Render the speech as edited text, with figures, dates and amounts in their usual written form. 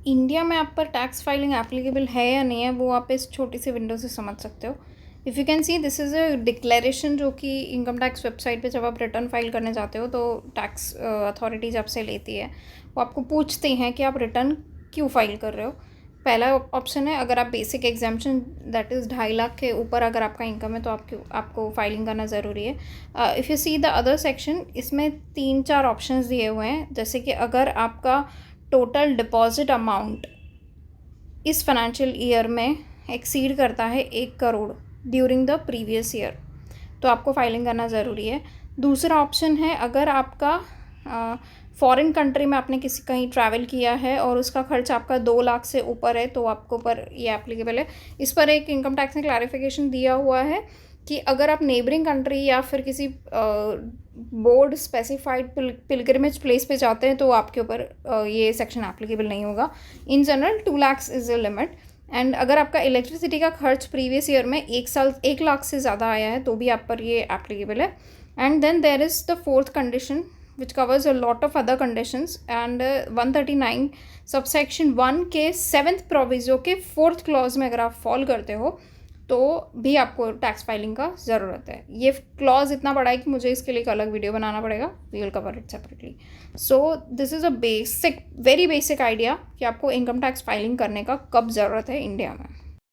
India में आप पर टैक्स फाइलिंग एप्लीकेबल है या नहीं है, वो आप इस छोटी सी विंडो से समझ सकते हो। If you can see, this is a declaration जो कि इनकम टैक्स वेबसाइट पे जब आप रिटर्न फाइल करने जाते हो तो टैक्स अथॉरिटीज आपसे लेती है। वो आपको पूछते हैं कि आप रिटर्न क्यों फाइल कर रहे हो। पहला ऑप्शन है, अगर आप basic exemption that is 2.5 lakh के ऊपर अगर आपका इनकम है तो आपको फाइलिंग करना ज़रूरी है। If you see the other section, इसमें 3-4 ऑप्शंस दिए हुए हैं, जैसे कि अगर आपका टोटल डिपॉजिट अमाउंट इस फाइनेंशियल ईयर में एक्सीड करता है 1 crore during the previous year, तो आपको फाइलिंग करना ज़रूरी है। दूसरा ऑप्शन है, अगर आपका फॉरेन कंट्री में आपने कहीं ट्रैवल किया है और उसका खर्च आपका 2 लाख से ऊपर है तो आपको पर ये एप्लीकेबल है। इस पर एक इनकम टैक्स ने क्लैरिफिकेशन दिया हुआ है कि अगर आप नेबरिंग कंट्री या फिर किसी बोर्ड स्पेसिफाइड पिलग्रिमेज प्लेस पे जाते हैं तो आपके ऊपर ये सेक्शन एप्लीकेबल नहीं होगा। In general 2 lakhs is a limit. And अगर आपका इलेक्ट्रिसिटी का खर्च प्रीवियस ईयर में 1 लाख से ज़्यादा आया है तो भी आप पर ये एप्लीकेबल है। And then there is the fourth condition which covers a lot of other conditions, and 139 subsection 1 के 7th प्रोविजो के 4th क्लॉज में अगर आप फॉल करते हो तो भी आपको टैक्स फाइलिंग का ज़रूरत है। ये क्लॉज इतना बड़ा है कि मुझे इसके लिए एक अलग वीडियो बनाना पड़ेगा, we will cover it separately. So this is a basic, very basic idea कि आपको इनकम टैक्स फाइलिंग करने का कब ज़रूरत है इंडिया में।